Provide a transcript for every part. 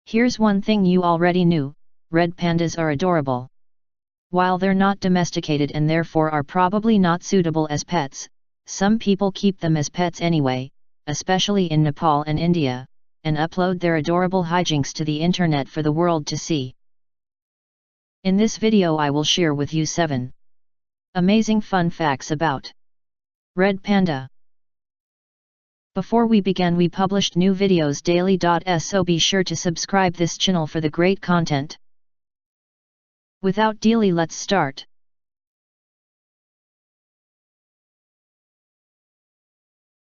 Here's one thing you already knew: red pandas are adorable. While they're not domesticated and therefore are probably not suitable as pets, some people keep them as pets anyway, especially in Nepal and India, and upload their adorable hijinks to the internet for the world to see. In this video I will share with you 7 amazing fun facts about red panda. Before we begin, we published new videos daily, so be sure to subscribe this channel for the great content. Without delay, let's start.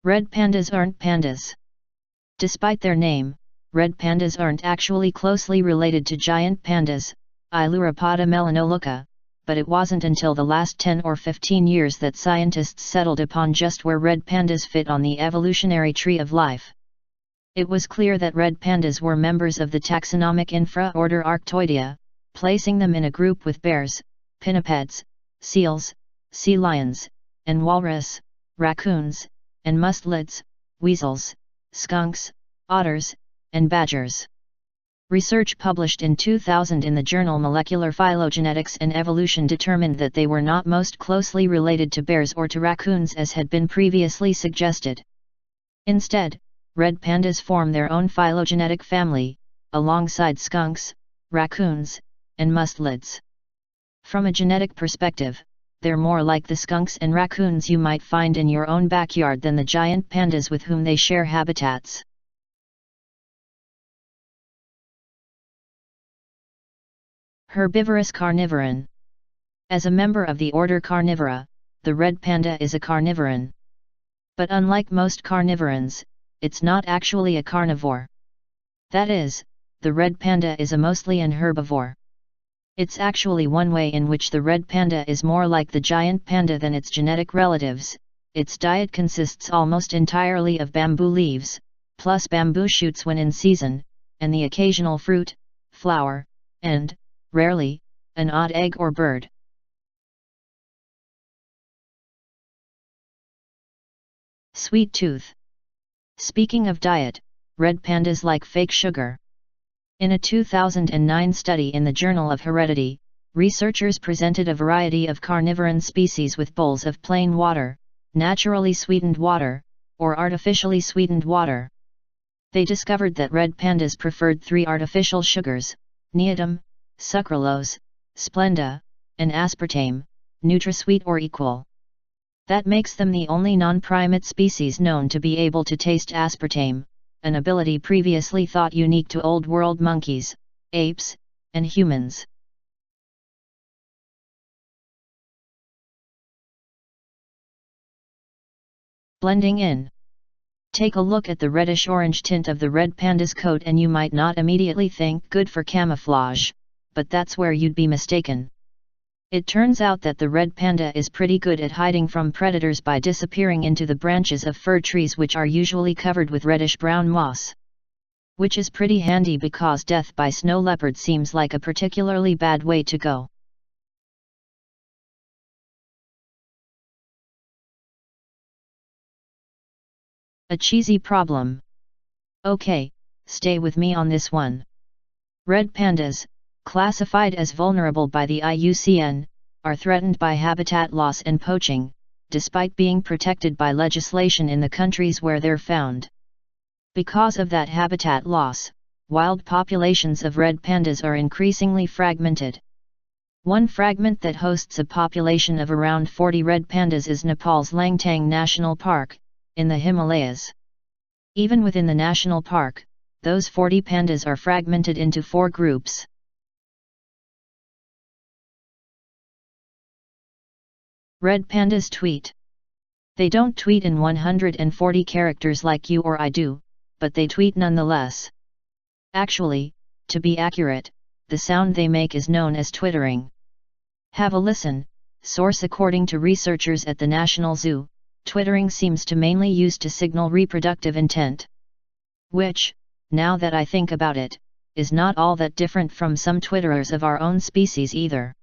Red pandas aren't pandas. Despite their name, red pandas aren't actually closely related to giant pandas, Ailuropoda melanoleuca, but it wasn't until the last 10 or 15 years that scientists settled upon just where red pandas fit on the evolutionary tree of life. It was clear that red pandas were members of the taxonomic infraorder Arctoidea, placing them in a group with bears, pinnipeds, seals, sea lions, and walrus, raccoons, and mustelids, weasels, skunks, otters, and badgers. Research published in 2000 in the journal Molecular Phylogenetics and Evolution determined that they were not most closely related to bears or to raccoons as had been previously suggested. Instead, red pandas form their own phylogenetic family, alongside skunks, raccoons, and mustelids. From a genetic perspective, they're more like the skunks and raccoons you might find in your own backyard than the giant pandas with whom they share habitats. Herbivorous carnivoran. As a member of the order Carnivora, the red panda is a carnivoran. But unlike most carnivorans, it's not actually a carnivore. That is, the red panda is mostly an herbivore. It's actually one way in which the red panda is more like the giant panda than its genetic relatives. Its diet consists almost entirely of bamboo leaves, plus bamboo shoots when in season, and the occasional fruit, flower, and, rarely, an odd egg or bird. Sweet tooth. Speaking of diet, red pandas like fake sugar. In a 2009 study in the Journal of Heredity, researchers presented a variety of carnivoran species with bowls of plain water, naturally sweetened water, or artificially sweetened water. They discovered that red pandas preferred 3 artificial sugars: neodymium, sucralose, Splenda, and aspartame, NutraSweet or equal. That makes them the only non-primate species known to be able to taste aspartame, an ability previously thought unique to Old World monkeys, apes, and humans. Blending in. Take a look at the reddish-orange tint of the red panda's coat and you might not immediately think good for camouflage, but that's where you'd be mistaken. It turns out that the red panda is pretty good at hiding from predators by disappearing into the branches of fir trees, which are usually covered with reddish-brown moss. Which is pretty handy because death by snow leopard seems like a particularly bad way to go. A cheesy problem. Okay, stay with me on this one. Red pandas, classified as vulnerable by the IUCN, are threatened by habitat loss and poaching, despite being protected by legislation in the countries where they're found. Because of that habitat loss, wild populations of red pandas are increasingly fragmented. One fragment that hosts a population of around 40 red pandas is Nepal's Langtang National Park, in the Himalayas. Even within the national park, those 40 pandas are fragmented into 4 groups. Red pandas tweet. They don't tweet in 140 characters like you or I do, but they tweet nonetheless. Actually, to be accurate, the sound they make is known as twittering. Have a listen. Source: according to researchers at the National Zoo, twittering seems to mainly used to signal reproductive intent. Which, now that I think about it, is not all that different from some twitterers of our own species either.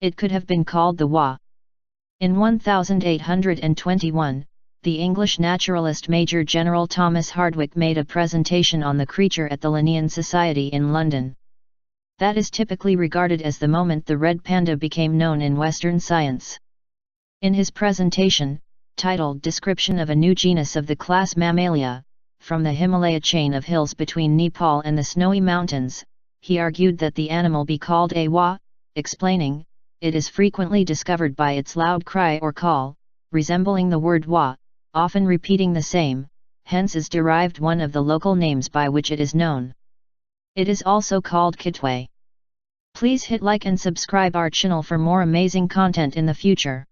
It could have been called the wah. In 1821, the English naturalist Major General Thomas Hardwicke made a presentation on the creature at the Linnean Society in London. That is typically regarded as the moment the red panda became known in Western science. In his presentation, titled Description of a New Genus of the Class Mammalia, from the Himalaya chain of hills between Nepal and the Snowy Mountains, he argued that the animal be called a wa, explaining, it is frequently discovered by its loud cry or call, resembling the word wa, often repeating the same, hence is derived one of the local names by which it is known. It is also called kitwe. Please hit like and subscribe our channel for more amazing content in the future.